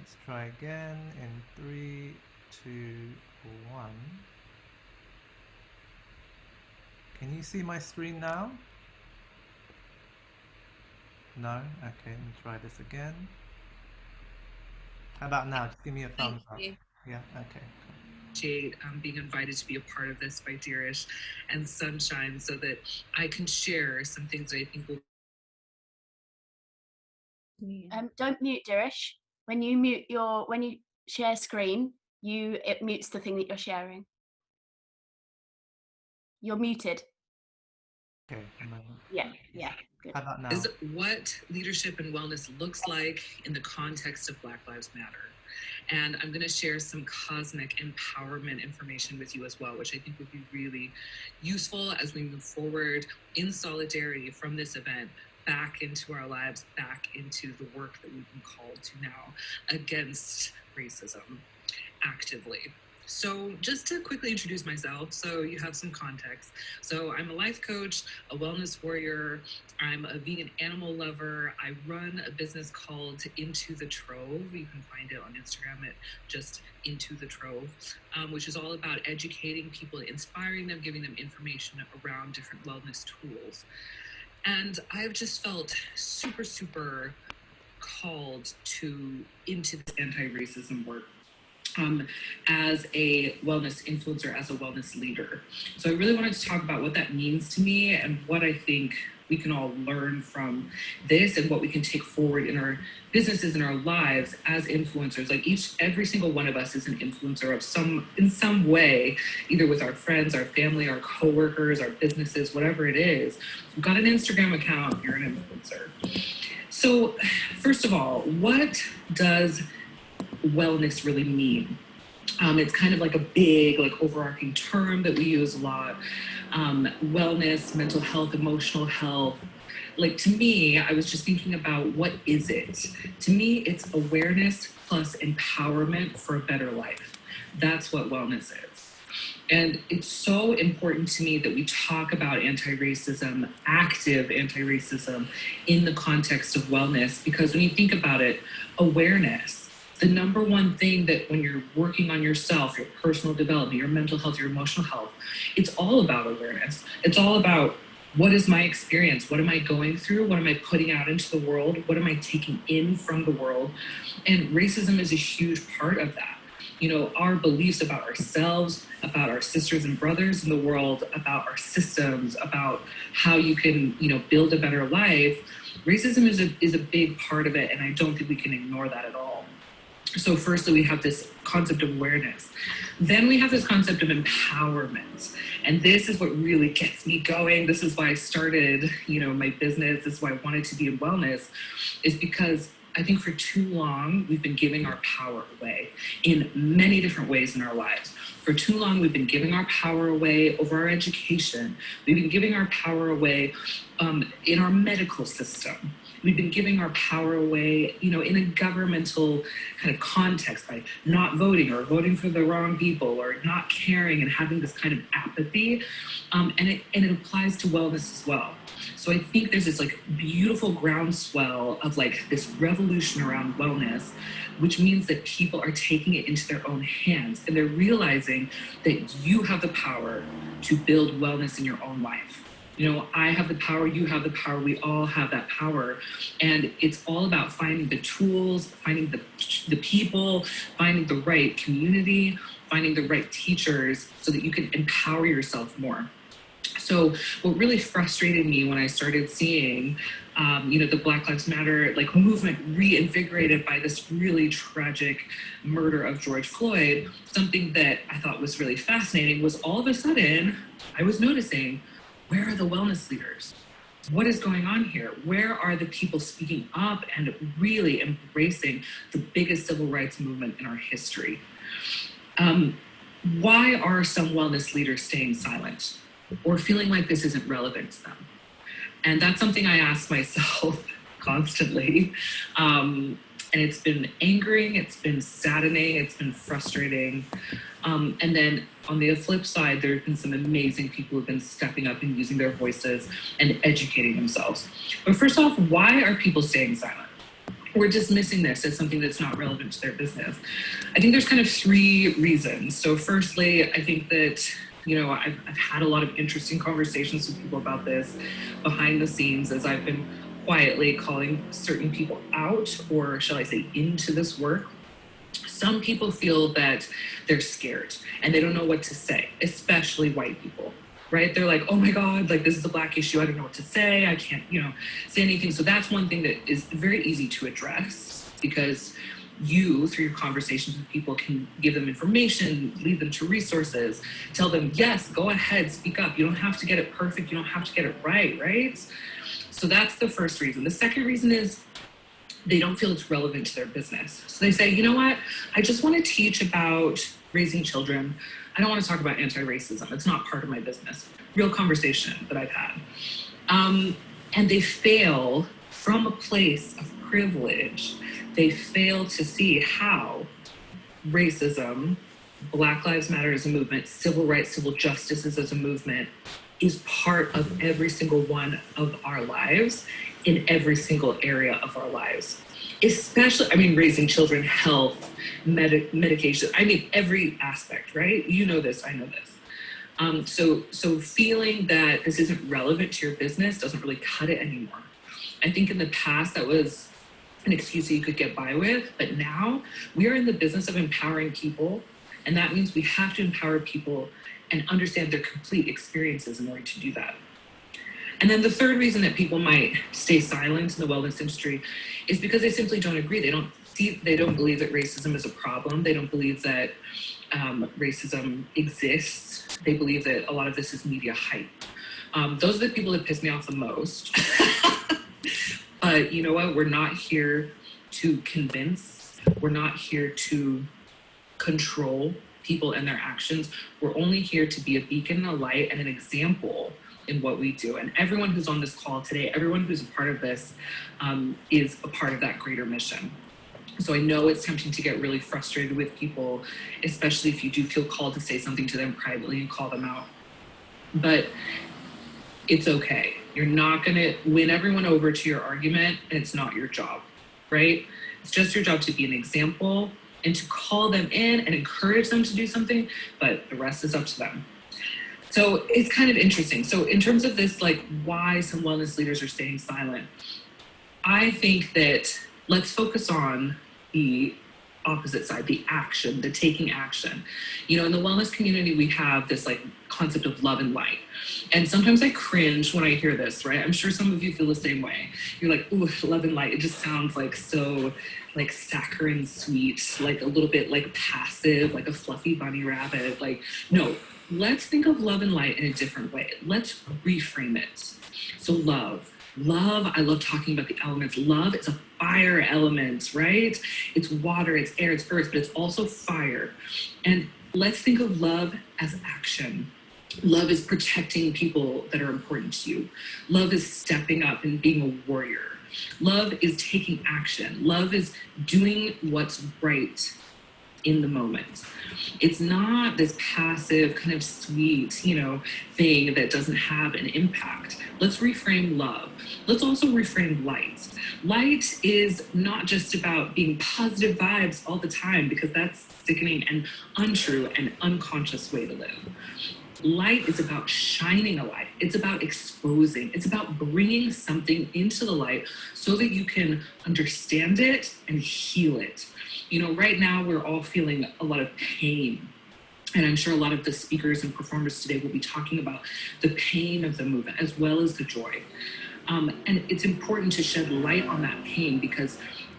Let's try again in 3, 2, 1. Can you see my screen now? No? Okay, let me try this again. How about now? Just give me a thumbs up. Yeah, okay. Appreciate being invited to be a part of this by Dirish and Sunshine so that I can share some things that I think will. Don't mute Dirish. When you share screen, it mutes the thing that you're sharing. You're muted. Okay. Yeah. Good. How about now? Is what leadership and wellness looks like in the context of Black Lives Matter. And I'm going to share some cosmic empowerment information with you as well, which I think would be really useful as we move forward in solidarity from this event back into our lives, back into the work that we've been called to now against racism actively. So just to quickly introduce myself, so you have some context. So I'm a life coach, a wellness warrior. I'm a vegan animal lover. I run a business called Into the Trove. You can find it on Instagram at just Into the Trove, which is all about educating people, inspiring them, giving them information around different wellness tools. And I've just felt super called into this anti-racism work. As a wellness influencer, as a wellness leader. So I really wanted to talk about what that means to me and what I think we can all learn from this and what we can take forward in our businesses and our lives as influencers. Like every single one of us is an influencer in some way, either with our friends, our family, our coworkers, our businesses, whatever it is. You've got an Instagram account, you're an influencer. So first of all, what does wellness really mean? It's kind of like a big, overarching term that we use a lot. Wellness, mental health, emotional health. To me, I was just thinking about what is it? To me, it's awareness plus empowerment for a better life. That's what wellness is. And it's so important to me that we talk about anti-racism, active anti-racism in the context of wellness, because when you think about it, awareness, the number one thing that when you're working on yourself, your personal development, your mental health, your emotional health, it's all about awareness. It's all about what is my experience? What am I going through? What am I putting out into the world? What am I taking in from the world? And racism is a huge part of that. You know, our beliefs about ourselves, about our sisters and brothers in the world, about our systems, about how you can, build a better life. Racism is a big part of it, and I don't think we can ignore that at all. So firstly, we have this concept of awareness. Then we have this concept of empowerment. And this is what really gets me going. This is why I started, my business. This is why I wanted to be in wellness, is because I think for too long, we've been giving our power away in many different ways in our lives. For too long, we've been giving our power away over our education. We've been giving our power away in our medical system. We've been giving our power away, in a governmental kind of context by not voting or voting for the wrong people or not caring and having this kind of apathy. And it applies to wellness as well. So I think there's this beautiful groundswell of this revolution around wellness, which means that people are taking it into their own hands and they're realizing that you have the power to build wellness in your own life. I have the power, you have the power, we all have that power. And it's all about finding the tools, finding the people, finding the right community, finding the right teachers so that you can empower yourself more. So what really frustrated me when I started seeing, the Black Lives Matter movement reinvigorated by this really tragic murder of George Floyd, something that I thought was really fascinating was all of a sudden I was noticing, where are the wellness leaders? What is going on here? Where are the people speaking up and really embracing the biggest civil rights movement in our history? Why are some wellness leaders staying silent or feeling like this isn't relevant to them? And that's something I ask myself constantly. And it's been angering, it's been saddening, it's been frustrating. And then on the flip side, there have been some amazing people who've been stepping up and using their voices and educating themselves. But first off, why are people staying silent? we're dismissing this as something that's not relevant to their business. I think there's kind of three reasons. So firstly, I think that, you know, I've had a lot of interesting conversations with people about this behind the scenes as I've been quietly calling certain people out, or shall I say into this work. Some people feel that they're scared and they don't know what to say, especially white people, right? They're like, oh my God, like this is a Black issue. I don't know what to say. I can't, you know, say anything. So that's one thing that is very easy to address, because you, through your conversations with people, can give them information, lead them to resources, tell them, yes, go ahead, speak up. You don't have to get it perfect. You don't have to get it right, right? So that's the first reason. The second reason is they don't feel it's relevant to their business. So they say, you know what? I just want to teach about raising children. I don't want to talk about anti-racism. It's not part of my business. Real conversation that I've had. And they fail from a place of privilege. They fail to see how racism, Black Lives Matter as a movement, civil rights, civil justices as a movement is part of every single one of our lives in every single area of our lives. Especially, I mean, raising children, health, medication, I mean, every aspect, right? You know this, I know this. So feeling that this isn't relevant to your business doesn't really cut it anymore. I think in the past that was an excuse that you could get by with, but now we are in the business of empowering people, and that means we have to empower people and understand their complete experiences in order to do that. And then the third reason that people might stay silent in the wellness industry is because they simply don't agree. They don't believe that racism is a problem. They don't believe that racism exists. They believe that a lot of this is media hype. Those are the people that piss me off the most. But you know what? We're not here to convince. We're not here to control people and their actions. We're only here to be a beacon, a light, and an example in what we do. And everyone who's on this call today, everyone who's a part of this is a part of that greater mission. So I know it's tempting to get really frustrated with people, especially if you do feel called to say something to them privately and call them out. But it's okay. You're not going to win everyone over to your argument, and it's not your job, right? It's just your job to be an example and to call them in and encourage them to do something, but the rest is up to them. So it's kind of interesting. So in terms of this, like why some wellness leaders are staying silent, I think that let's focus on the opposite side, the action, the taking action. You know, in the wellness community, we have this like concept of love and light. And sometimes I cringe when I hear this, right? I'm sure some of you feel the same way. You're like, ooh, love and light. It just sounds like so like saccharine sweet, like a little bit like passive, like a fluffy bunny rabbit. Like, no, let's think of love and light in a different way. Let's reframe it. So love, I love talking about the elements. Love is a fire element, right? It's water, it's air, it's earth, but it's also fire. And let's think of love as action. Love is protecting people that are important to you. Love is stepping up and being a warrior. Love is taking action. Love is doing what's right in the moment. It's not this passive kind of sweet, you know, thing that doesn't have an impact. Let's reframe love. Let's also reframe light. Light is not just about being positive vibes all the time, because that's sickening and untrue and unconscious way to live. Light is about shining a light. It's about exposing. It's about bringing something into the light so that you can understand it and heal it. You know, right now we're all feeling a lot of pain. And I'm sure a lot of the speakers and performers today will be talking about the pain of the movement as well as the joy. And it's important to shed light on that pain, because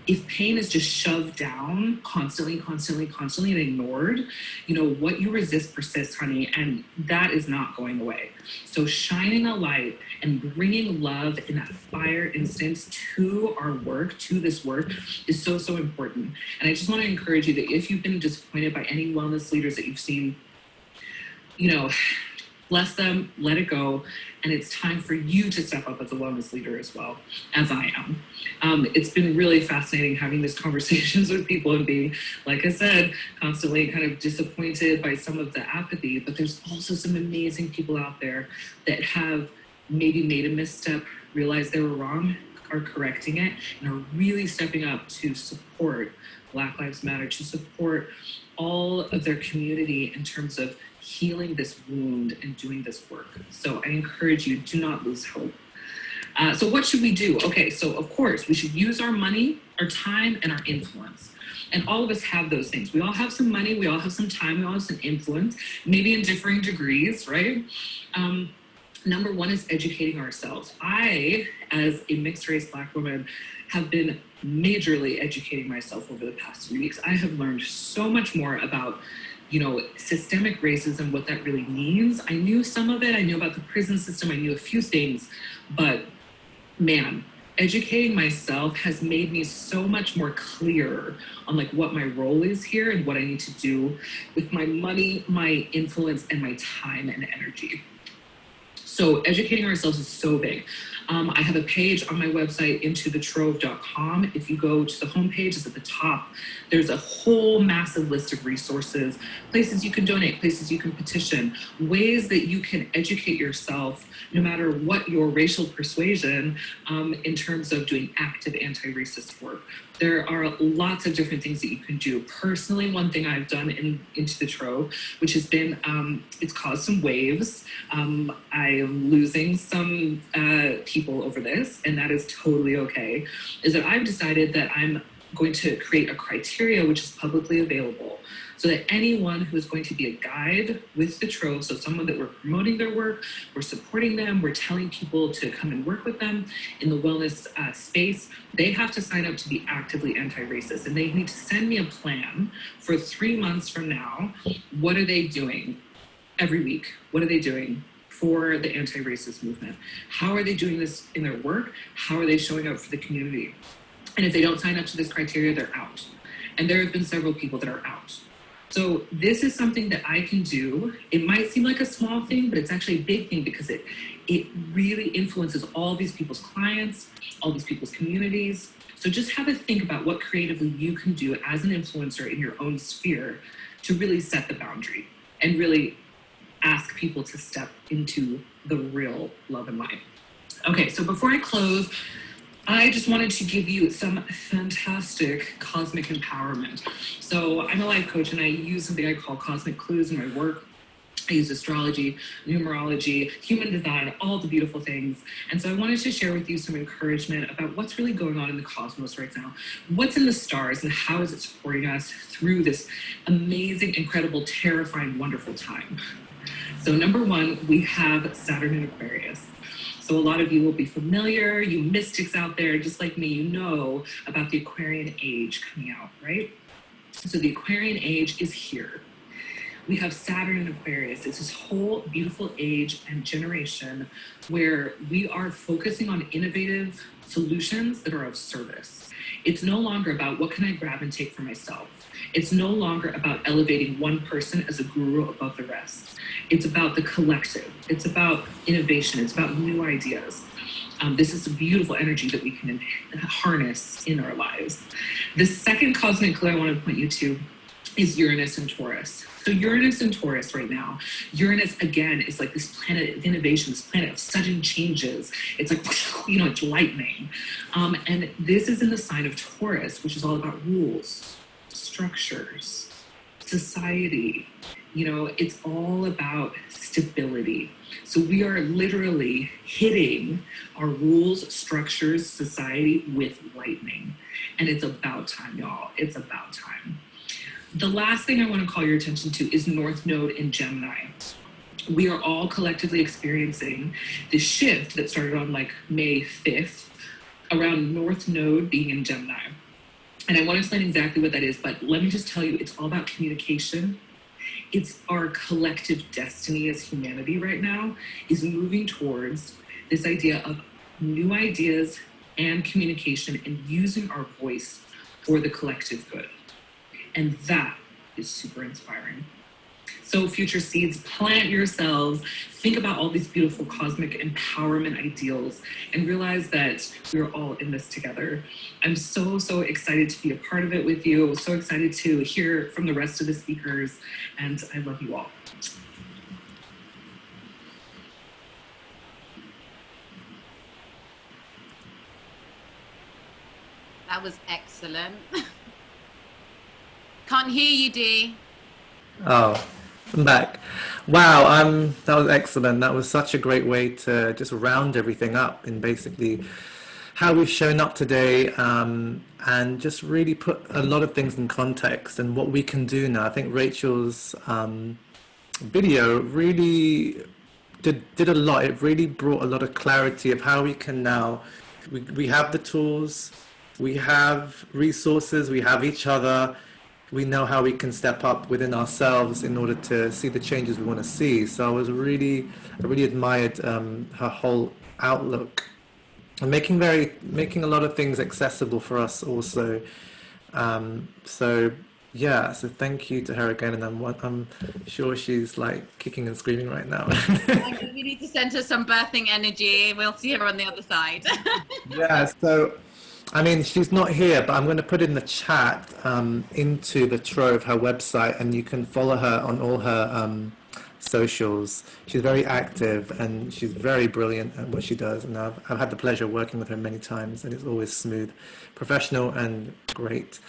if pain is just shoved down constantly and ignored, you know, what you resist persists, honey, and that is not going away. So shining a light and bringing love in that fire instance to our work, to this work, is so, so important. And I just want to encourage you that if you've been disappointed by any wellness leaders that you've seen, you know, bless them, let it go. And it's time for you to step up as a wellness leader as well, as I am. It's been really fascinating having these conversations with people and being, like I said, constantly kind of disappointed by some of the apathy. But there's also some amazing people out there that have maybe made a misstep, realized they were wrong, are correcting it and are really stepping up to support Black Lives Matter, to support all of their community in terms of healing this wound and doing this work. So I encourage you, do not lose hope. So what should we do? Okay, so of course, we should use our money, our time, and our influence. And all of us have those things. We all have some money, we all have some time, we all have some influence, maybe in differing degrees, right? Number one is educating ourselves. I, as a mixed race Black woman, have been majorly educating myself over the past 3 weeks. I have learned so much more about, you know, systemic racism, what that really means. I knew some of it. I knew about the prison system. I knew a few things, but man, educating myself has made me so much more clear on like what my role is here and what I need to do with my money, my influence, and my time and energy. So educating ourselves is so big. I have a page on my website, intothetrove.com. If you go to the homepage, it's at the top. There's a whole massive list of resources, places you can donate, places you can petition, ways that you can educate yourself, no matter what your racial persuasion, in terms of doing active anti-racist work. There are lots of different things that you can do. Personally, one thing I've done into the Trove, which has been, it's caused some waves. I am losing some people over this, and that is totally okay, is that I've decided that I'm going to create a criteria which is publicly available so that anyone who is going to be a guide with the Trove, so someone that we're promoting their work, we're supporting them, we're telling people to come and work with them in the wellness space, they have to sign up to be actively anti-racist, and they need to send me a plan for 3 months from now. What are they doing every week? What are they doing for the anti-racist movement? How are they doing this in their work? How are they showing up for the community? And if they don't sign up to this criteria, they're out. And there have been several people that are out. So this is something that I can do. It might seem like a small thing, but it's actually a big thing because it really influences all these people's clients, all these people's communities. So just have a think about what creatively you can do as an influencer in your own sphere to really set the boundary and really ask people to step into the real love and light. Okay, so before I close, I just wanted to give you some fantastic cosmic empowerment. So I'm a life coach and I use something I call cosmic clues in my work. I use astrology, numerology, human design, all the beautiful things. And so I wanted to share with you some encouragement about what's really going on in the cosmos right now. What's in the stars and how is it supporting us through this amazing, incredible, terrifying, wonderful time. So number one, we have Saturn in Aquarius. So a lot of you will be familiar, you mystics out there, just like me, you know about the Aquarian age coming out, right? So the Aquarian age is here. We have Saturn in Aquarius. It's this whole beautiful age and generation where we are focusing on innovative solutions that are of service. It's no longer about what can I grab and take for myself. It's no longer about elevating one person as a guru above the rest. It's about the collective. It's about innovation. It's about new ideas. This is a beautiful energy that we can harness in our lives. The second cosmic clue I want to point you to is Uranus and Taurus. So Uranus and Taurus right now, Uranus again is like this planet of innovation, this planet of sudden changes. It's like, you know, it's lightning. And this is in the sign of Taurus, which is all about rules, structures, society. You know, it's all about stability. So we are literally hitting our rules, structures, society with lightning. And it's about time, y'all. It's about time. The last thing I want to call your attention to is North Node in Gemini. We are all collectively experiencing this shift that started on like May 5th around North Node being in Gemini. And I want to explain exactly what that is, but let me just tell you, it's all about communication. It's our collective destiny as humanity right now is moving towards this idea of new ideas and communication and using our voice for the collective good. And that is super inspiring. So future seeds, plant yourselves, think about all these beautiful cosmic empowerment ideals and realize that we're all in this together. I'm so, so excited to be a part of it with you. So excited to hear from the rest of the speakers, and I love you all. That was excellent. Can't hear you, Dee. Oh, I'm back. Wow, that was excellent. That was such a great way to just round everything up in basically how we've shown up today, and just really put a lot of things in context and what we can do now. I think Rachel's video really did a lot. It really brought a lot of clarity of how we can now. We have the tools, we have resources, we have each other. We know how we can step up within ourselves in order to see the changes we want to see. So I really admired her whole outlook, and making a lot of things accessible for us also. So yeah, so thank you to her again, and I'm sure she's like kicking and screaming right now. We need to send her some birthing energy. We'll see her on the other side. Yeah, so I mean, she's not here, but I'm going to put in the chat into the Trove, her website, and you can follow her on all her socials. She's very active and she's very brilliant at what she does. And I've had the pleasure of working with her many times, and it's always smooth, professional, and great.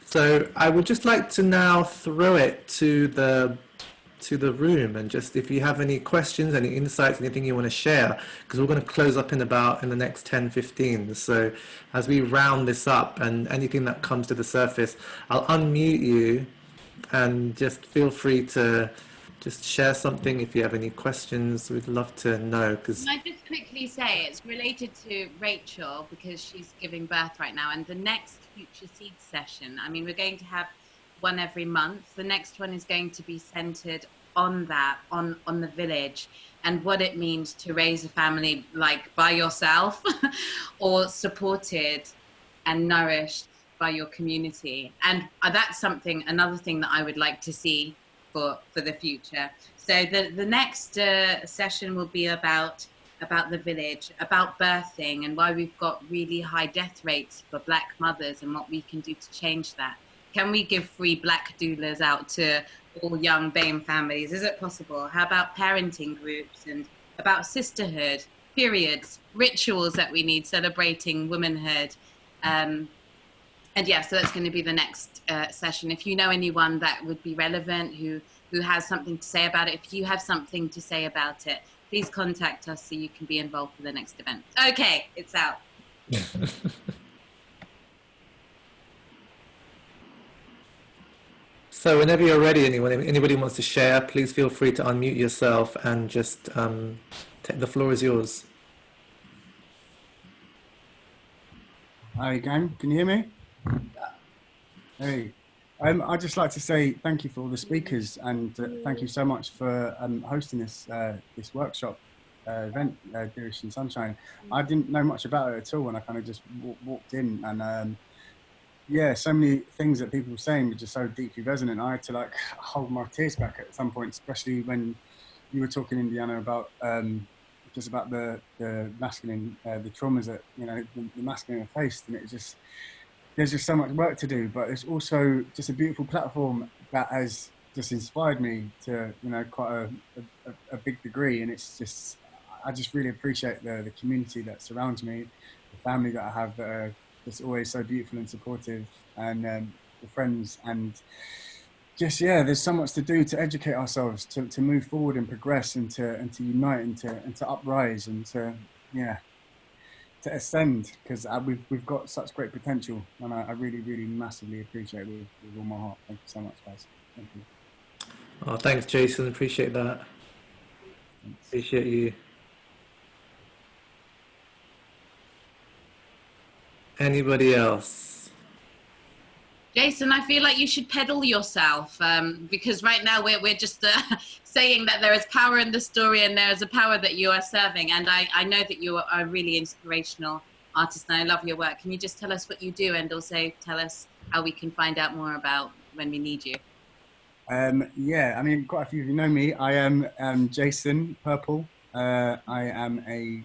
So I would just like to now throw it to the room, and just if you have any questions, any insights, anything you want to share, because we're going to close up in the next 10-15. So as we round this up, and anything that comes to the surface, I'll unmute you and just feel free to just share something if you have any questions. We'd love to know. Can I just quickly say it's related to Rachel because she's giving birth right now, and the next Future Seeds session, I mean, we're going to have one every month. The next one is going to be centered on that, on the village, and what it means to raise a family like by yourself or supported and nourished by your community. And that's another thing that I would like to see for the future. So the next session will be about the village, about birthing, and why we've got really high death rates for Black mothers and what we can do to change that. Can we give free Black doulas out to all young BAME families? Is it possible? How about parenting groups, and about sisterhood, periods, rituals that we need, celebrating womanhood? And yeah, so that's going to be the next session. If you know anyone that would be relevant, who has something to say about it, if you have something to say about it, please contact us so you can be involved for the next event. Okay, it's out. So whenever you're ready, anybody wants to share, please feel free to unmute yourself and just the floor is yours. Hi again, can you hear me? Hey, I'd just like to say thank you for all the speakers, and thank you so much for hosting this workshop event, Dirish and Sunshine. I didn't know much about it at all when I kind of just walked in, and yeah, so many things that people were saying were just so deeply resonant. I had to like hold my tears back at some point, especially when you were talking, Indianna, about just about the masculine, the traumas that the masculine have faced, and there's just so much work to do. But it's also just a beautiful platform that has just inspired me to quite a big degree, and I just really appreciate the community that surrounds me, the family that I have that are just always so beautiful and supportive, and the friends, and just there's so much to do to educate ourselves, to move forward and progress, and to unite, and to uprise, and to ascend, because we've got such great potential, and I really, really massively appreciate it with all my heart. Thank you so much, guys. Thank you. Oh, thanks, Jason. Appreciate that. Thanks. Appreciate you. Anybody else? Jason, I feel like you should pedal yourself, because right now we're just saying that there is power in the story, and there is a power that you are serving. And I know that you are a really inspirational artist, and I love your work. Can you just tell us what you do, and also tell us how we can find out more about when we need you? Yeah, I mean, quite a few of you know me. I am Jason Purple. I am a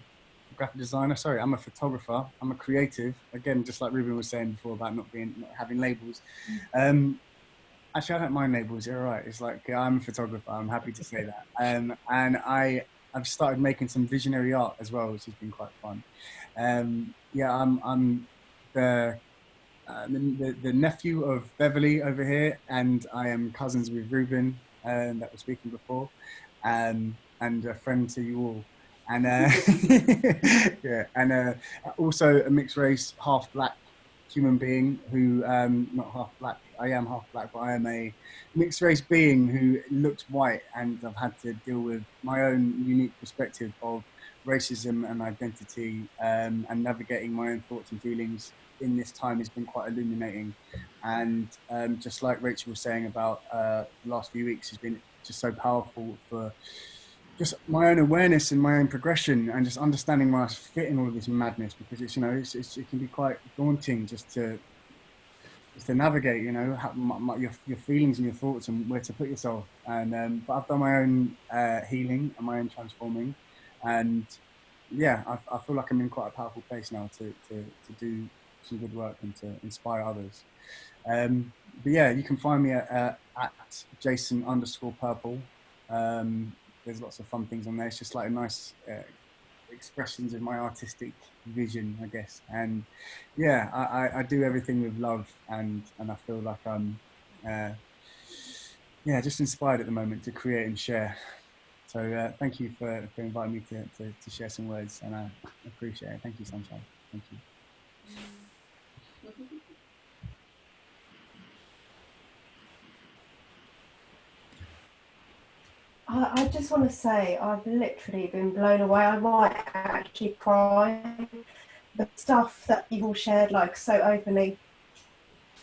graphic designer. Sorry, I'm a photographer. I'm a creative. Again, just like Ruben was saying before about not having labels. Actually, I don't mind labels. You're right. It's like I'm a photographer. I'm happy to say that. And I've started making some visionary art as well, which has been quite fun. Yeah, I'm the the nephew of Beverly over here, and I am cousins with Ruben, that was speaking before, and a friend to you all. And yeah, and also a mixed race, half black human being who, not half black, I am half black, but I am a mixed race being who looks white, and I've had to deal with my own unique perspective of racism and identity, and navigating my own thoughts and feelings in this time has been quite illuminating. And just like Rachel was saying about the last few weeks has been just so powerful for just my own awareness and my own progression, and just understanding where I fit in all of this madness, because it's, you know, it can be quite daunting just to navigate, you know, your feelings and your thoughts and where to put yourself. And but I've done my own healing and my own transforming, and yeah, I feel like I'm in quite a powerful place now to do some good work and to inspire others. But yeah, you can find me at Jason_Purple. There's lots of fun things on there. It's just like a nice expressions of my artistic vision, I guess. And yeah, I do everything with love, and I feel like I'm yeah, just inspired at the moment to create and share. So thank you for inviting me to share some words, and I appreciate it. Thank you, Sunshine. Thank you. I just want to say I've literally been blown away. I might actually cry. The stuff that you've all shared, like, so openly,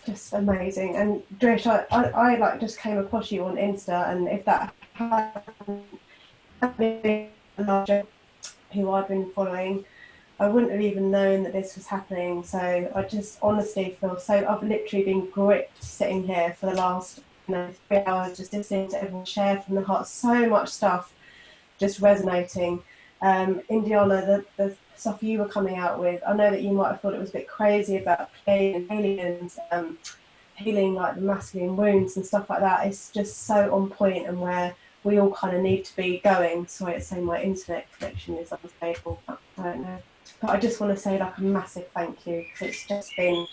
just amazing. And Dirish, I like just came across you on Insta, and if that hadn't been larger who I've been following, I wouldn't have even known that this was happening. So I just honestly feel so, I've literally been gripped sitting here for the last 3 hours, just listening to everyone share from the heart. So much stuff just resonating. Indianna, the stuff you were coming out with, I know that you might have thought it was a bit crazy about playing aliens, healing like the masculine wounds and stuff like that. It's just so on point, and where we all kind of need to be going. Sorry, it's saying my internet connection is unstable. I don't know. But I just want to say like a massive thank you, because it's just been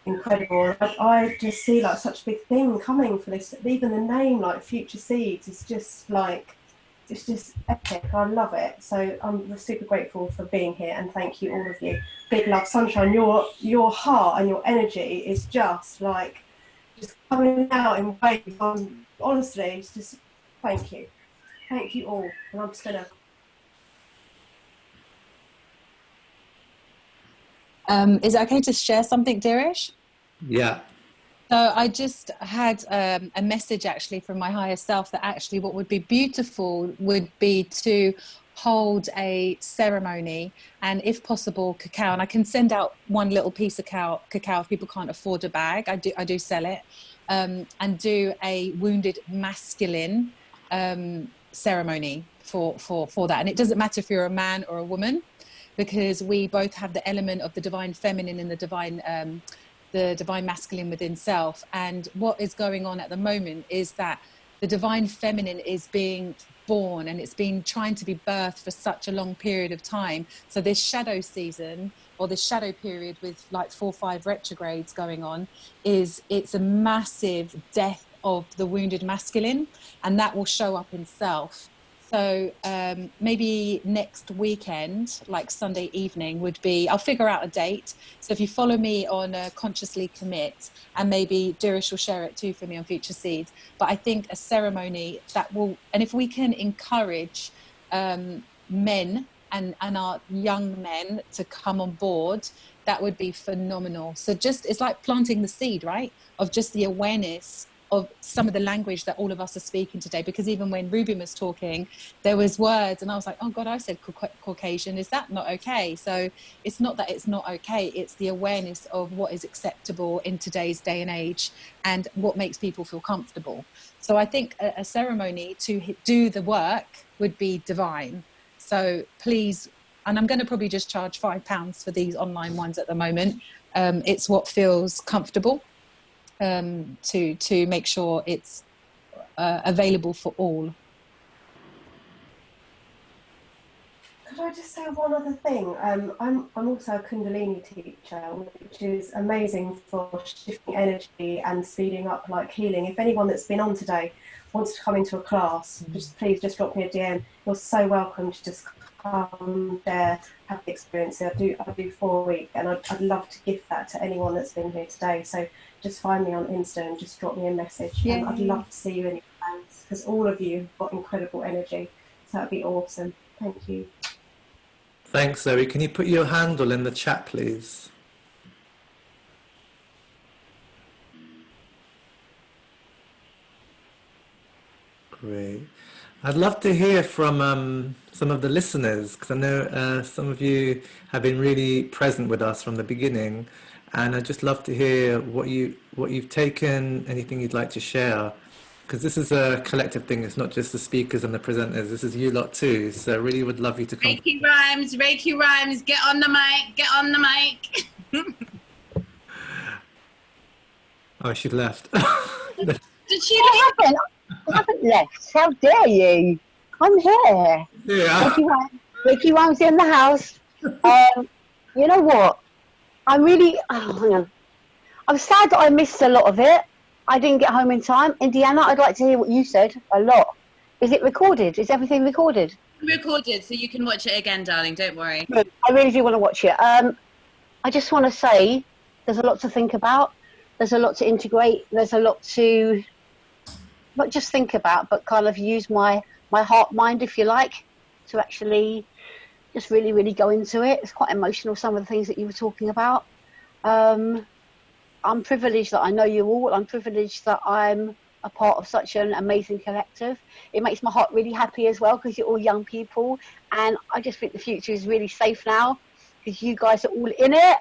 incredible. I just see like such a big thing coming for this. Even the name, like Future Seeds, is just like, it's just epic. I love it. So I'm super grateful for being here, and thank you, all of you. Big love, Sunshine. Your heart and your energy is just like just coming out in waves. Honestly, it's just thank you all. And I'm just gonna. Is it okay to share something, Dirish? Yeah. So I just had a message actually from my higher self that actually what would be beautiful would be to hold a ceremony, and if possible cacao, and I can send out one little piece of cacao if people can't afford a bag. I do sell it, and do a wounded masculine ceremony for that. And it doesn't matter if you're a man or a woman, because we both have the element of the divine feminine and the divine masculine within self. And what is going on at the moment is that the divine feminine is being born, and it's been trying to be birthed for such a long period of time. So this shadow season, or this shadow period with like 4 or 5 retrogrades going on, it's a massive death of the wounded masculine, and that will show up in self. So maybe next weekend, like Sunday evening would be, I'll figure out a date. So if you follow me on Consciously Commit, and maybe Dirish will share it too for me on Future Seeds. But I think a ceremony that will, and if we can encourage men and our young men to come on board, that would be phenomenal. So just, it's like planting the seed, right? Of just the awareness of some of the language that all of us are speaking today. Because even when Ruben was talking, there was words and I was like, oh God, I said Caucasian, is that not okay? So it's not that it's not okay, it's the awareness of what is acceptable in today's day and age and what makes people feel comfortable. So I think a ceremony to do the work would be divine. So please, and I'm going to probably just charge £5 for these online ones at the moment. It's what feels comfortable. To make sure it's available for all. could I just say one other thing? I'm also a Kundalini teacher, which is amazing for shifting energy and speeding up like healing. If anyone that's been on today wants to come into a class, please just drop me a DM. You're so welcome to just come there, have the experience. I do 4 weeks, and I'd love to give that to anyone that's been here today. So just find me on Insta and just drop me a message. Yeah. I'd love to see you in your plans, because all of you have got incredible energy. So that'd be awesome. Thank you. Thanks, Zoe. Can you put your handle in the chat, please? Great. I'd love to hear from some of the listeners, because I know some of you have been really present with us from the beginning, and I'd just love to hear what you've taken, anything you'd like to share, because this is a collective thing. It's not just the speakers and the presenters. This is you lot too. So I really would love you to come. Reiki rhymes, get on the mic. Oh, she left. Did she leave? I haven't left. How dare you? I'm here. Yeah. Ricky Rhymes in the house. You know what? I'm really. Oh, hang on. I'm sad that I missed a lot of it. I didn't get home in time. Indianna, I'd like to hear what you said a lot. Is it recorded? Is everything recorded? Recorded, so you can watch it again, darling. Don't worry. Good. I really do want to watch it. I just want to say there's a lot to think about. There's a lot to integrate. There's a lot to not just think about, but kind of use my heart, mind, if you like, to actually just really, really go into it. It's quite emotional, some of the things that you were talking about. I'm privileged that I know you all. I'm privileged that I'm a part of such an amazing collective. It makes my heart really happy as well, because you're all young people, and I just think the future is really safe now because you guys are all in it.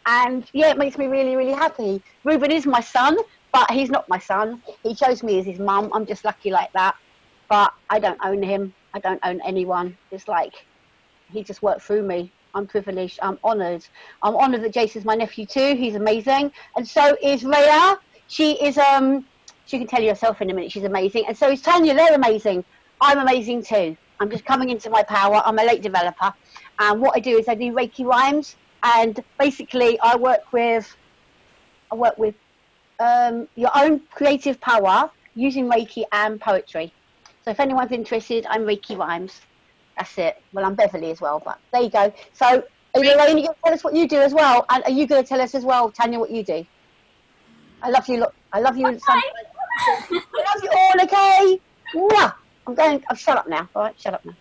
And yeah, it makes me really, really happy. Ruben is my son, but he's not my son. He chose me as his mum. I'm just lucky like that. But I don't own him. I don't own anyone. It's like he just worked through me. I'm privileged. I'm honoured. I'm honoured that Jason's my nephew too. He's amazing. And so is Rhea. She is, she can tell you herself in a minute. She's amazing. And so is Tanya. They're amazing. I'm amazing too. I'm just coming into my power. I'm a late developer. And what I do is I do Reiki rhymes. And basically I work with your own creative power using Reiki and poetry. So if anyone's interested, I'm Reiki Rhymes. That's it. Well, I'm Beverly as well, but there you go. So are you going to tell us what you do as well? And are you going to tell us as well, Tanya, what you do? I love you. Look, I love you. Okay. I love you all, okay? Mwah! I've shut up now. All right, shut up now.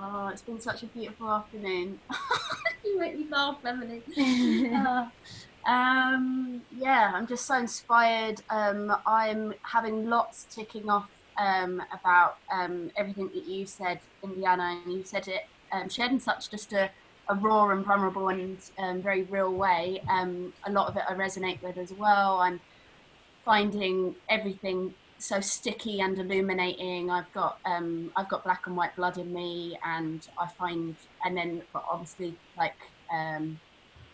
Oh, it's been such a beautiful afternoon. You make me laugh, Emily. Yeah, I'm just so inspired. I'm having lots ticking off about everything that you said, Indianna, and you said it shared in such just a raw and vulnerable and very real way. A lot of it I resonate with as well. I'm finding everything so sticky and illuminating. I've got black and white blood in me, and I find, and then obviously like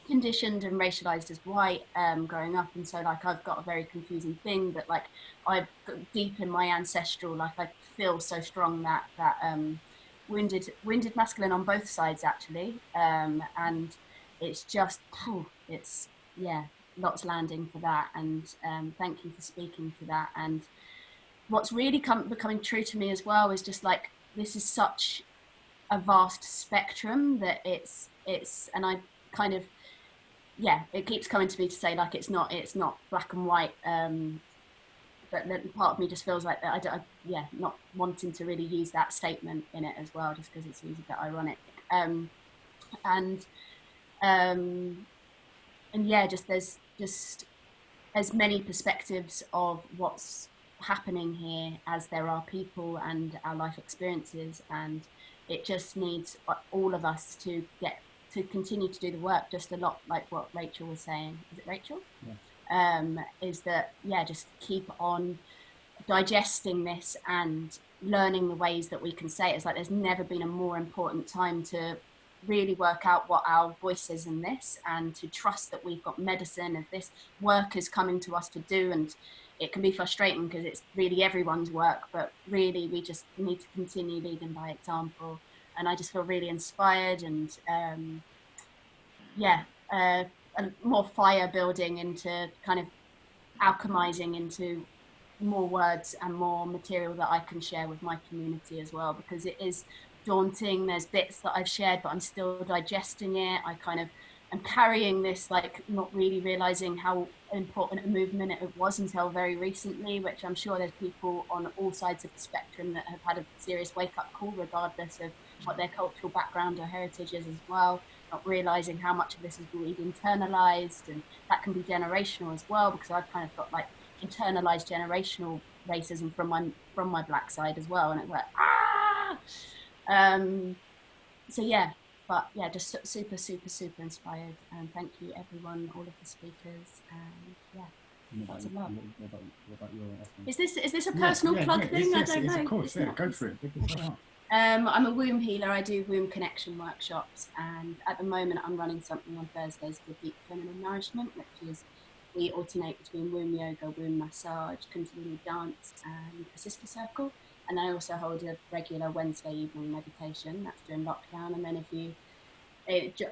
conditioned and racialized as white growing up, and so like I've got a very confusing thing, but like I've got deep in my ancestral, like I feel so strong that wounded masculine on both sides actually, and it's just it's lots landing for that, and thank you for speaking to that. And what's really becoming true to me as well is just like this is such a vast spectrum that it's and I kind of it keeps coming to me to say like it's not black and white, but then part of me just feels like that not wanting to really use that statement in it as well, just because it's a bit ironic, there's just as many perspectives of what's happening here as there are people and our life experiences, and it just needs all of us to continue to do the work, just a lot like what Rachel was saying. Is it Rachel? Yeah. Is that just keep on digesting this and learning the ways that we can say it. It's like there's never been a more important time to really work out what our voice is in this, and to trust that we've got medicine, and this work is coming to us to do. And it can be frustrating because it's really everyone's work, but really we just need to continue leading by example. And I just feel really inspired, and more fire building into kind of alchemizing into more words and more material that I can share with my community as well, because it is daunting. There's bits that I've shared, but I'm still digesting it. I kind of am carrying this, like not really realizing how important a movement it was until very recently, which I'm sure there's people on all sides of the spectrum that have had a serious wake-up call, regardless of what their cultural background or heritage is as well, not realizing how much of this is really internalized, and that can be generational as well, because I've kind of got like internalized generational racism from my black side as well, and it's like so yeah, but yeah, just super inspired, and thank you everyone, all of the speakers, and yeah, lots of love. What about your Is this a personal plug thing? Yes, I don't know. Of course, yeah, go for it. I'm a womb healer. I do womb connection workshops, and at the moment I'm running something on Thursdays for deep feminine nourishment, which is we alternate between womb yoga, womb massage, kundalini dance, and a sister circle. And I also hold a regular Wednesday evening meditation. That's during lockdown. And then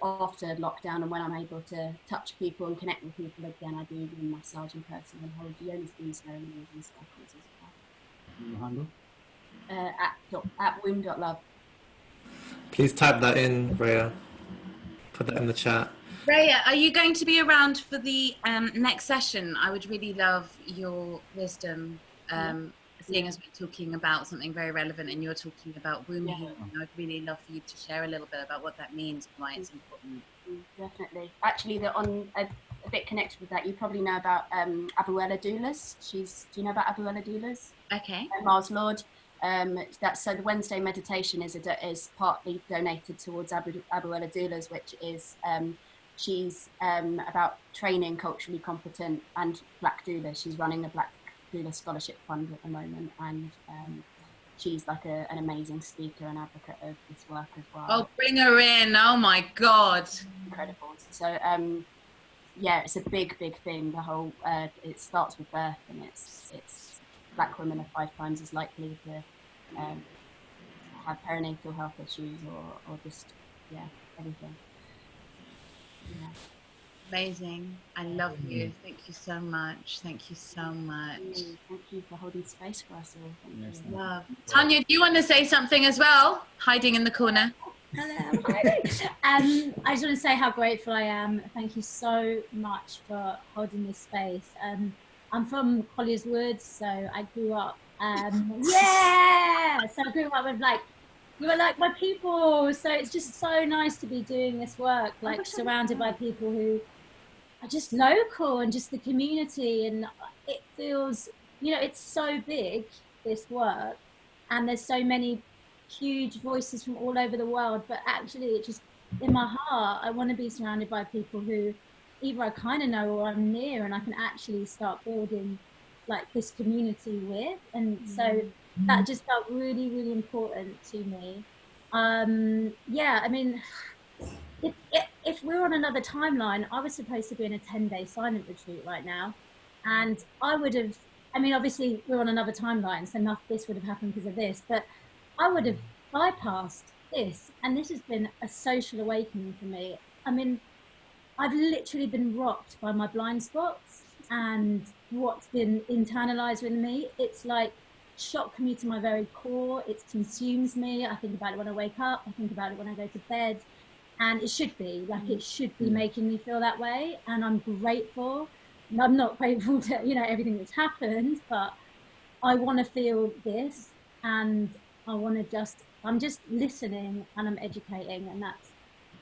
after lockdown, and when I'm able to touch people and connect with people again, I do womb massage in person and hold yoni steam ceremonies and circles as well. Your handle? At womb.love. Please type that in, Rhea. Put that in the chat. Rhea, are you going to be around for the next session? I would really love your wisdom, seeing as we're talking about something very relevant and you're talking about womb healing. I'd really love for you to share a little bit about what that means and why it's important. Definitely. Actually, on a bit connected with that, you probably know about Abuela doulas. Do you know about Abuela doulas? Okay. Mars Lord. So the Wednesday meditation is partly donated towards Abuela doulas, which is she's about training culturally competent and black doulas. She's running a black doula scholarship fund at the moment, and she's like an amazing speaker and advocate of this work as well. Oh, bring her in. Oh my God. Incredible. So yeah, it's a big thing. The whole it starts with birth, and it's black women are 5 times as likely to have perinatal health issues or just everything. Yeah. Amazing. I love you. Thank you so much. Thank you so much. Thank you for holding space for us all. Thank you. Love. Tanya, do you want to say something as well? Hiding in the corner. Hello. I just want to say how grateful I am. Thank you so much for holding this space. I'm from Colliers Wood, so I grew up. So I grew up with you were like my people. So it's just so nice to be doing this work, like surrounded by people who are just local and just the community. And it feels, it's so big, this work, and there's so many huge voices from all over the world. But actually, it just, in my heart, I want to be surrounded by people who either I kind of know or I'm near, and I can actually start building like this community with. And so that just felt really, really important to me. I mean, if we're on another timeline, I was supposed to be in a 10-day silent retreat right now, and I would have, obviously we're on another timeline, so this would have happened because of this, but I would have bypassed this, and this has been a social awakening for me. I've literally been rocked by my blind spots and what's been internalized with me. It's like shocked me to my very core. It consumes me. I think about it when I wake up. I think about it when I go to bed. And it should be, it should be making me feel that way. And I'm grateful. And I'm not grateful to, everything that's happened, but I want to feel this. And I'm just listening and I'm educating. And that's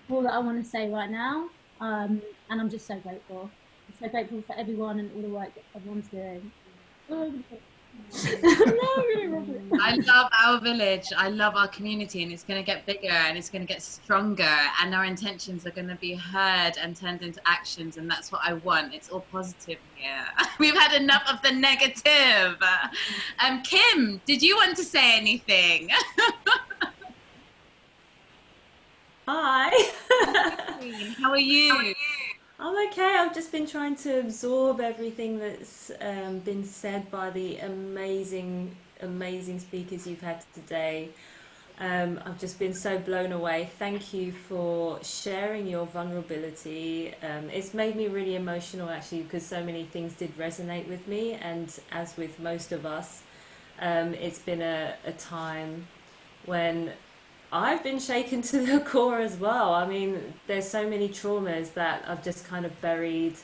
all that I want to say right now. And I'm just so grateful. I'm so grateful for everyone and all the work that everyone's doing. I love our village. I love our community, and it's going to get bigger and it's going to get stronger, and our intentions are going to be heard and turned into actions, and that's what I want. It's all positive here. We've had enough of the negative. Kim, did you want to say anything? Hi. How are you? I'm okay. I've just been trying to absorb everything that's been said by the amazing speakers you've had today. I've just been so blown away. Thank you for sharing your vulnerability. It's made me really emotional actually because so many things did resonate with me, and as with most of us, it's been a time when I've been shaken to the core as well. I mean, there's so many traumas that I've just kind of buried,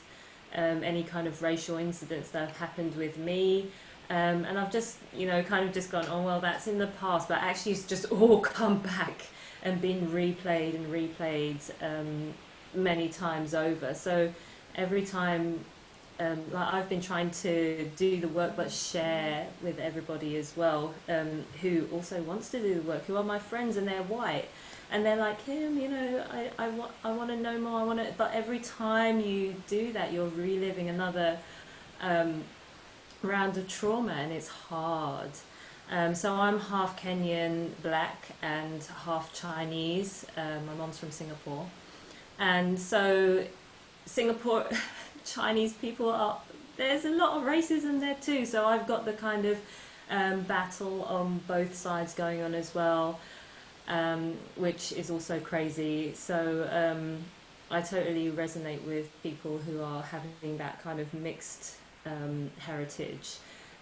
any kind of racial incidents that have happened with me. And I've just, kind of just gone, oh, well, that's in the past. But actually, it's just all come back and been replayed and replayed many times over. So every time, like I've been trying to do the work but share with everybody as well, who also wants to do the work, who are my friends and they're white. And they're like, Kim, I want to know more. But every time you do that, you're reliving another round of trauma, and it's hard. So I'm half Kenyan, black, and half Chinese. My mom's from Singapore. And so Singapore Chinese people there's a lot of racism there too. So I've got the kind of battle on both sides going on as well, which is also crazy. So I totally resonate with people who are having that kind of mixed heritage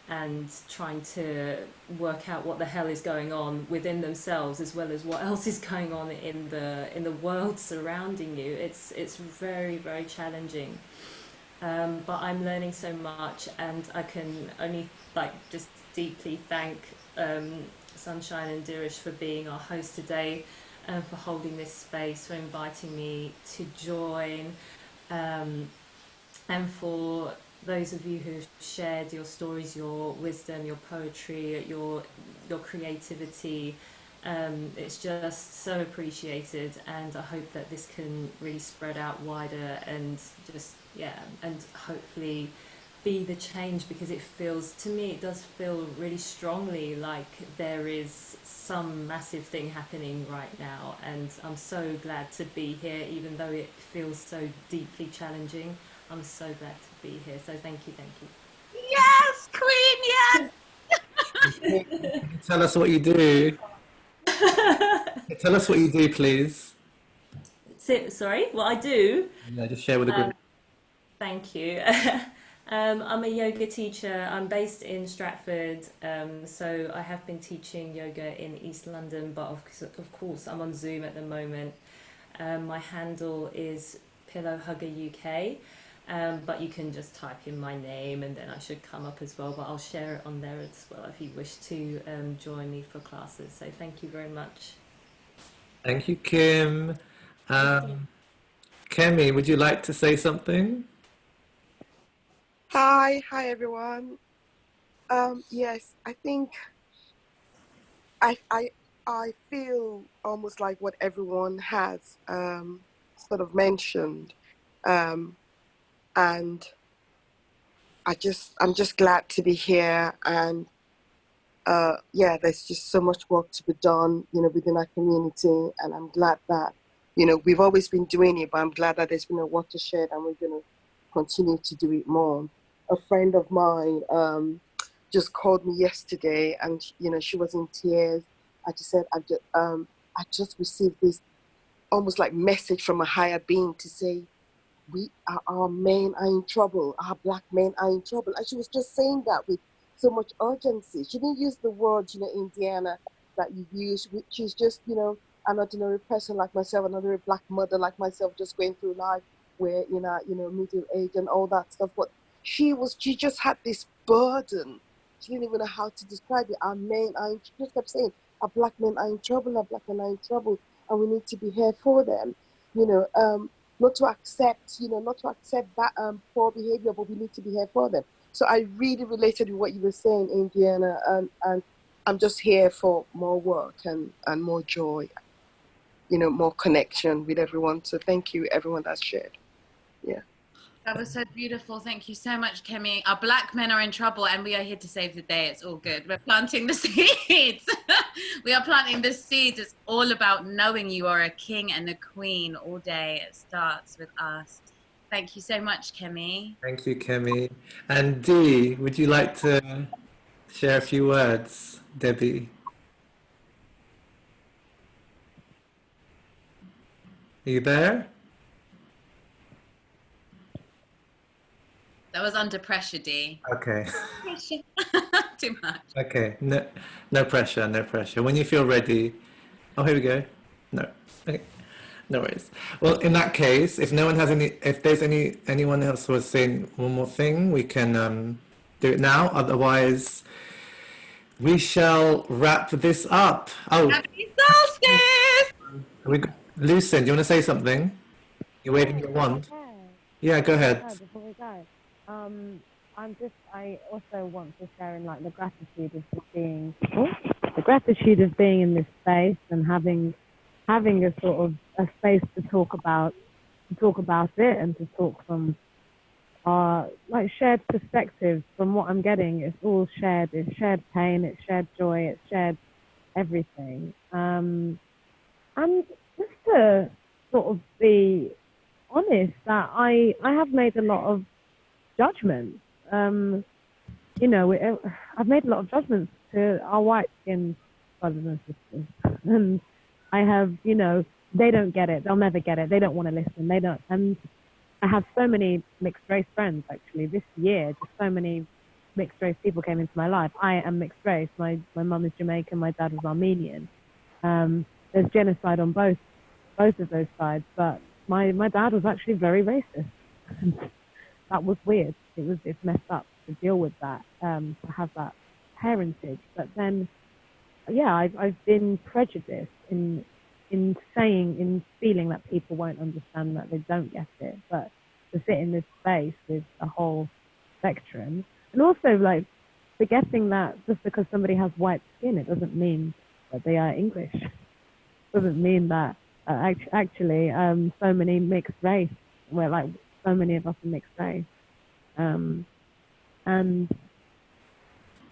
and trying to work out what the hell is going on within themselves as well as what else is going on in the world surrounding you. It's very, very challenging. But I'm learning so much, and I can only just deeply thank Sunshine and Dirish for being our host today, and for holding this space, for inviting me to join, and for those of you who've shared your stories, your wisdom, your poetry, your creativity. It's just so appreciated, and I hope that this can really spread out wider and and hopefully be the change, because it feels, to me, it does feel really strongly like there is some massive thing happening right now, and I'm so glad to be here, even though it feels so deeply challenging. I'm so glad to be here, so thank you. Yes, Queen, yes! Tell us what you do. Tell us what you do, please. Sorry, what I do? Yeah, just share with the group. Thank you. I'm a yoga teacher. I'm based in Stratford, so I have been teaching yoga in East London, but of course I'm on Zoom at the moment. My handle is Pillow Hugger UK, but you can just type in my name and then I should come up as well, but I'll share it on there as well if you wish to join me for classes. So thank you very much. Thank you, Kim. Kemi, would you like to say something? Hi everyone. Yes, I think I feel almost like what everyone has sort of mentioned, and I'm just glad to be here, and there's just so much work to be done, within our community, and I'm glad that we've always been doing it, but I'm glad that there's been a watershed, and we're going to continue to do it more. A friend of mine just called me yesterday, and she was in tears. I just said, I just received this almost like message from a higher being to say, our men are in trouble, our black men are in trouble. And she was just saying that with so much urgency. She didn't use the words, Indiana, that you use. She's just, an ordinary person like myself, another black mother like myself, just going through life where, middle age and all that stuff. But she just had this burden. She didn't even know how to describe it. Our men are she just kept saying, our black men are in trouble, our black men are in trouble, and we need to be here for them. Not to accept that poor behavior, but we need to be here for them. So I really related with what you were saying, Indiana, and I'm just here for more work and more joy, more connection with everyone. So thank you, everyone that's shared. Yeah. That was so beautiful. Thank you so much, Kemi. Our black men are in trouble and we are here to save the day. It's all good. We're planting the seeds. We are planting the seeds. It's all about knowing you are a king and a queen all day. It starts with us. Thank you so much, Kemi. Thank you, Kemi. And Dee, would you like to share a few words, Debbie? Are you there? That was under pressure, Dee. Okay. Pressure. Too much. Okay. No, no pressure. No pressure. When you feel ready. Oh, here we go. No. Okay. No worries. Well, in that case, if no one has any, if there's anyone else who was saying one more thing, we can do it now. Otherwise, we shall wrap this up. Oh, Happy solstice! Loussin, do you want to say something? You're waving your wand. Yeah, go ahead. Before we go, I also want to share in like the gratitude of just being, the gratitude of being in this space and having a sort of a space to talk about it and to talk from like shared perspectives. From what I'm getting, it's all shared. It's shared pain. It's shared joy. It's shared everything. And just to sort of be honest, that I have made a lot of judgments. You know, I've made a lot of judgments to our white-skinned brothers and sisters, and I have, you know, they don't get it. They'll never get it. They don't want to listen. They don't. And I have so many mixed race friends actually this year. Just so many mixed race people came into my life. I am mixed race. My mum is Jamaican. My dad was Armenian. There's genocide on both of those sides. But my dad was actually very racist. That was weird. It's messed up to deal with that, to have that parentage. But then, yeah, I've been prejudiced in feeling that people won't understand, that they don't get it. But to sit in this space with a whole spectrum, and also like forgetting that just because somebody has white skin, it doesn't mean that they are English. It doesn't mean that actually so many mixed race, where like so many of us are mixed race, and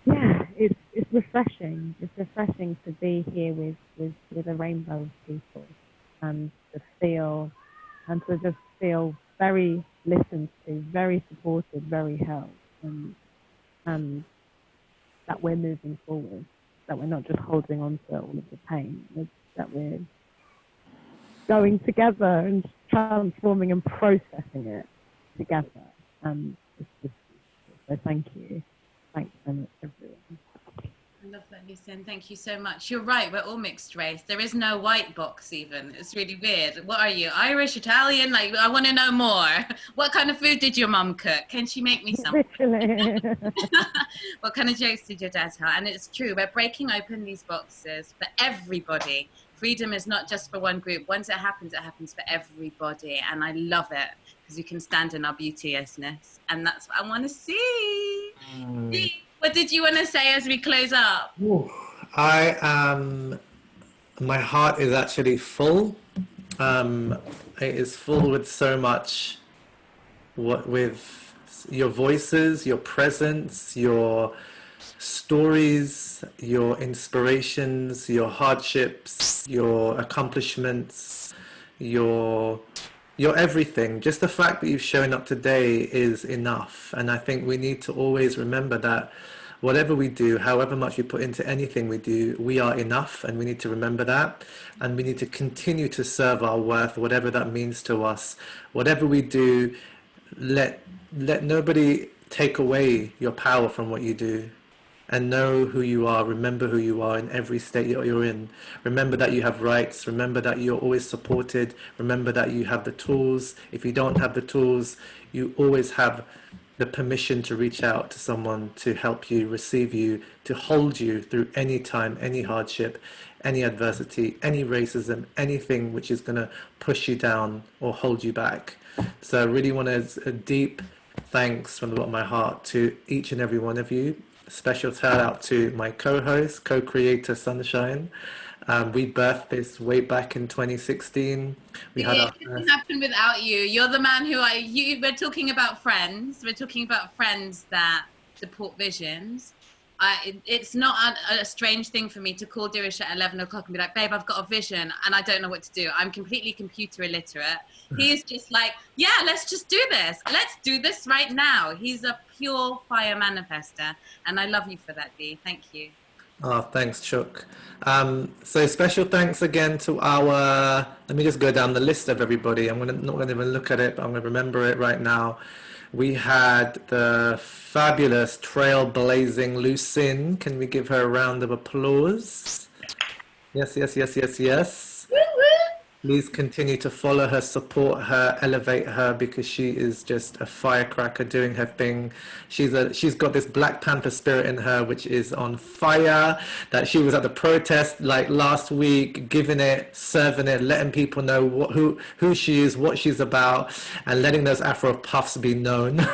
yeah, it's refreshing. It's refreshing to be here with a rainbow of people, and to just feel very listened to, very supported, very held, and that we're moving forward, that we're not just holding on to all of the pain, that we're going together and transforming and processing it together. And it's just, so thank you. Thanks so much, everyone. I love that, Loussin. Thank you so much. You're right, we're all mixed race. There is no white box even. It's really weird. What are you, Irish, Italian? Like, I want to know more. What kind of food did your mum cook? Can she make me some? Literally. What kind of jokes did your dad tell? And it's true, we're breaking open these boxes for everybody. Freedom is not just for one group. Once it happens for everybody. And I love it, because we can stand in our beauteousness. And that's what I want to see. What did you want to say as we close up? I am, my heart is actually full. It is full with so much, with your voices, your presence, your stories, your inspirations, your hardships, your accomplishments, your everything. Just the fact that you've shown up today is enough. And I think we need to always remember that whatever we do, however much we put into anything we do, we are enough, and we need to remember that. And we need to continue to serve our worth, whatever that means to us. Whatever we do, let nobody take away your power from what you do. And know who you are. Remember who you are in every state you're in. Remember that you have rights. Remember that you're always supported. Remember that you have the tools. If you don't have the tools, you always have the permission to reach out to someone to help you, receive you, to hold you through any time, any hardship, any adversity, any racism, anything which is going to push you down or hold you back. So I really want a deep thanks from the bottom of my heart to each and every one of you. Special shout out to my co-host, co-creator Sunshine, We birthed this way back in 2016. We had our It couldn't happen without you. You're the man who we're talking about friends. We're talking about friends that support visions. It's not a strange thing for me to call Dirish at 11 o'clock and be like, babe, I've got a vision and I don't know what to do. I'm completely computer illiterate. He's just like, yeah, let's just do this. Let's do this right now. He's a pure fire manifester. And I love you for that, Dee. Thank you. Oh, thanks, Chuck. So special thanks again to our, let me just go down the list of everybody. I'm not going to even look at it, but I'm going to remember it right now. We had the fabulous trailblazing Loussin. Can we give her a round of applause? Yes, yes, yes, yes, yes. Please continue to follow her, support her, elevate her, because she is just a firecracker doing her thing. She's got this Black Panther spirit in her, which is on fire. That she was at the protest like last week, giving it, serving it, letting people know who she is, what she's about, and letting those Afro puffs be known.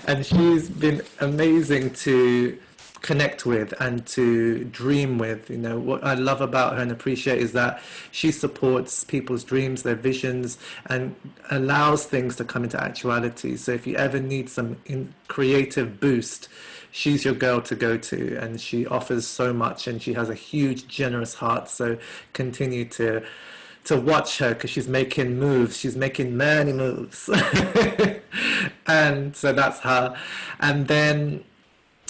And she's been amazing to connect with and to dream with. You know, what I love about her and appreciate is that she supports people's dreams, their visions, and allows things to come into actuality. So if you ever need some creative boost, she's your girl to go to, and she offers so much, and she has a huge generous heart. So continue to watch her, because she's making moves. She's making many moves. And so that's her. And then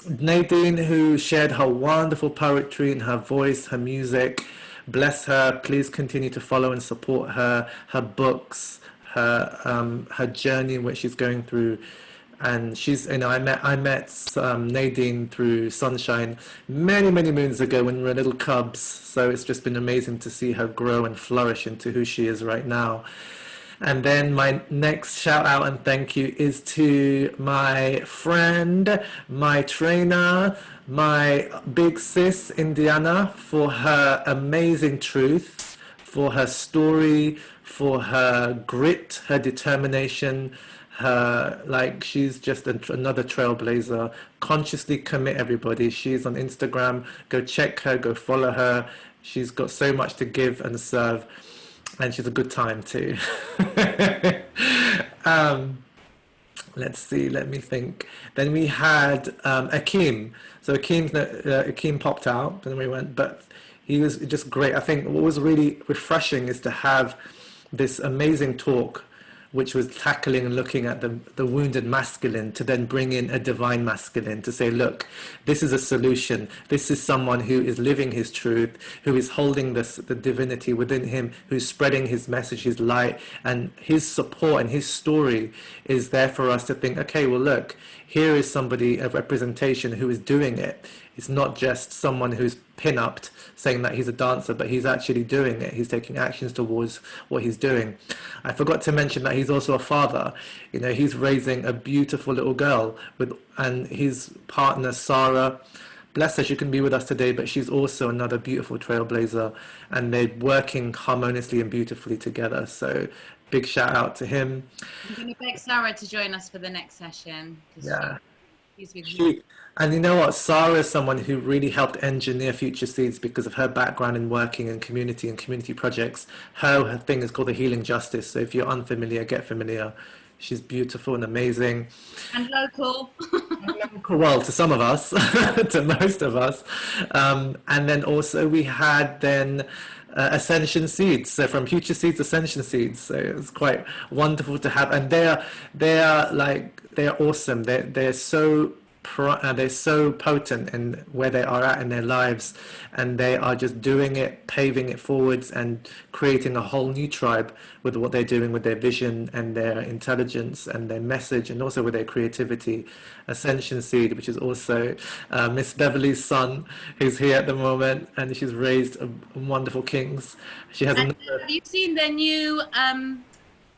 Nadine, who shared her wonderful poetry and her voice, her music. Bless her. Please continue to follow and support her, her books, her journey in which she's going through. And she's, you know, I met Nadine through Sunshine many moons ago when we were little cubs. So it's just been amazing to see her grow and flourish into who she is right now. And then my next shout out and thank you is to my friend, my trainer, my big sis, Indianna, for her amazing truth, for her story, for her grit, her determination, she's just another trailblazer. Consciously commit, everybody. She's on Instagram. Go check her, go follow her. She's got so much to give and serve. And she's a good time too. Let's see, let me think. Then we had Akiem. So Akiem popped out, and then we went, but he was just great. I think what was really refreshing is to have this amazing talk, which was tackling and looking at the wounded masculine, to then bring in a divine masculine to say, look, this is a solution. This is someone who is living his truth, who is holding the divinity within him, who's spreading his message, his light, and his support and his story is there for us to think, okay, well, look, here is somebody, a representation who is doing it. It's not just someone who's pin-upped saying that he's a dancer, but he's actually doing it. He's taking actions towards what he's doing. I forgot to mention that he's also a father. You know, he's raising a beautiful little girl and his partner, Sarah, bless her, she couldn't be with us today, but she's also another beautiful trailblazer, and they're working harmoniously and beautifully together. So big shout out to him. I'm going to beg Sarah to join us for the next session. Yeah. And you know what, Sarah is someone who really helped engineer Future Seeds because of her background in working in community and community projects. Her thing is called the Healing Justice. So if you're unfamiliar, get familiar. She's beautiful and amazing. And local. Well, to some of us, to most of us. And then also we had Ascension Seeds. So from Future Seeds, Ascension Seeds. So it was quite wonderful to have. And they're awesome. They're so potent in where they are at in their lives, and they are just doing it, paving it forwards, and creating a whole new tribe with what they're doing with their vision and their intelligence and their message, and also with their creativity. Ascension Seed, which is also Miss Beverly's son, who's here at the moment, and she's raised wonderful kings. She has. Have you seen their new?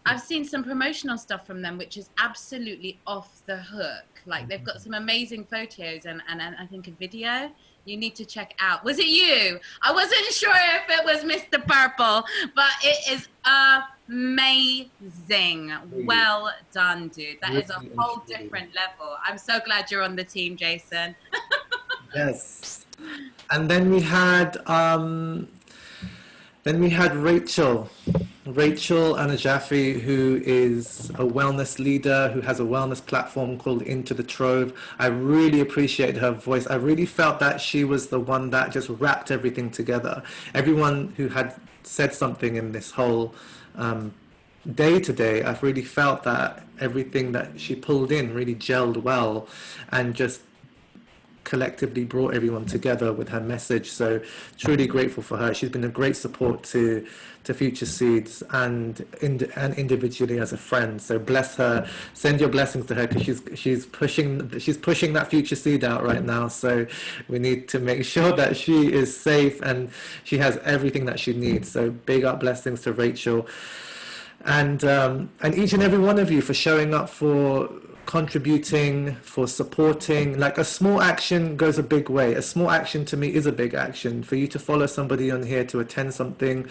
I've seen some promotional stuff from them, which is absolutely off the hook. Like, they've got some amazing photos and I think a video you need to check out. Was it you? I wasn't sure if it was Mr. Purple, but it is amazing. Well done, dude. That is a whole different level. I'm so glad you're on the team, Jason. Yes. And then we had Rachel Anajafi, who is a wellness leader, who has a wellness platform called Into the Trove. I really appreciate her voice. I really felt that she was the one that just wrapped everything together. Everyone who had said something in this whole day today, I've really felt that everything that she pulled in really gelled well and just collectively brought everyone together with her message. So truly grateful for her. She's been a great support to Future Seeds and individually as a friend. So bless her. Send your blessings to her, because she's pushing that future seed out right now. So we need to make sure that she is safe and she has everything that she needs. So big up blessings to Rachel. And each and every one of you for showing up, for contributing, for supporting. Like, a small action goes a big way. A small action to me is a big action. For you to follow somebody on here, to attend something,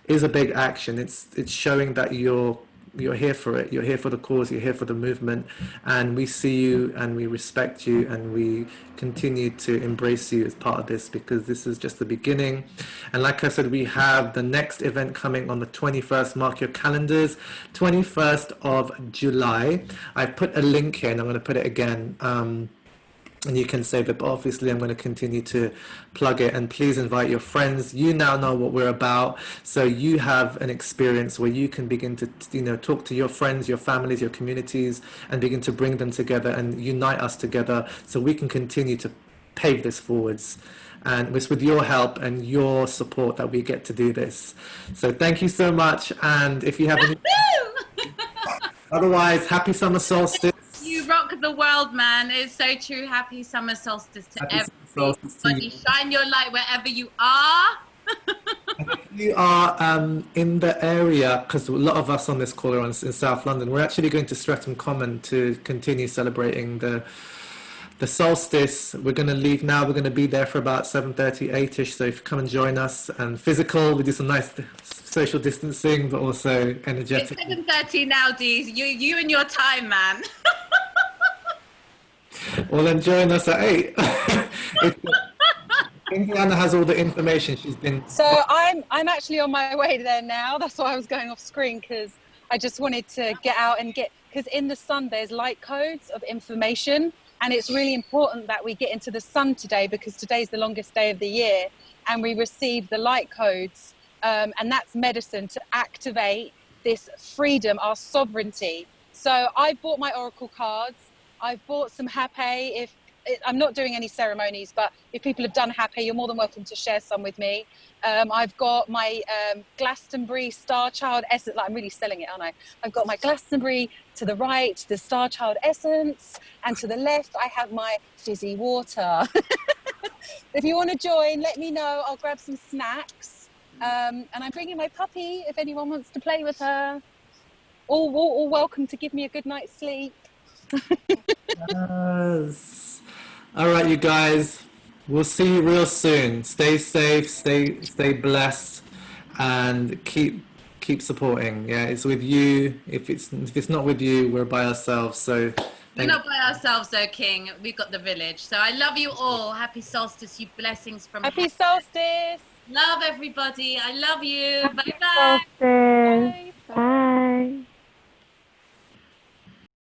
is a big action. It's showing that you're here for it. You're here for the cause. You're here for the movement. And we see you and we respect you and we continue to embrace you as part of this, because this is just the beginning. And like I said, we have the next event coming on the 21st. Mark your calendars, 21st of July. I put a link here and I'm going to put it again. And you can save it, but obviously I'm going to continue to plug it. And please invite your friends. You now know what we're about, so you have an experience where you can begin to, talk to your friends, your families, your communities, and begin to bring them together and unite us together, so we can continue to pave this forwards. And it's with your help and your support that we get to do this. So thank you so much. And if you have any otherwise, happy summer solstice. You rock the world, man. It's so true. Happy summer solstice to everybody. Shine your light wherever you are. If you are in the area, because a lot of us on this call are in South London, we're actually going to Streatham Common to continue celebrating the solstice. We're going to leave now. We're going to be there for about 7:30, 8ish. So if you come and join us, and physical, we do some nice social distancing, but also energetic. It's 7:30 now, Dees. You and your time, man. Well, then join us at 8. Indianna has all the information. She's been. So I'm actually on my way there now. That's why I was going off screen, because I just wanted to get out and because in the sun there's light codes of information, and it's really important that we get into the sun today, because today's the longest day of the year, and we receive the light codes, and that's medicine to activate this freedom, our sovereignty. So I bought my oracle cards. I've bought some hape. I'm not doing any ceremonies, but if people have done hape, you're more than welcome to share some with me. I've got my Glastonbury Star Child Essence. Like, I'm really selling it, aren't I? I've got my Glastonbury to the right, the Star Child Essence, and to the left, I have my fizzy water. If you want to join, let me know. I'll grab some snacks. And I'm bringing my puppy if anyone wants to play with her. All welcome to give me a good night's sleep. Yes. All right, you guys. We'll see you real soon. Stay safe, stay blessed, and keep supporting. Yeah, it's with you. If it's not with you, we're by ourselves. So we're not by ourselves, though, King. We've got the village. So I love you all. Happy solstice. You blessings from Happy solstice. Love everybody. I love you. Bye bye.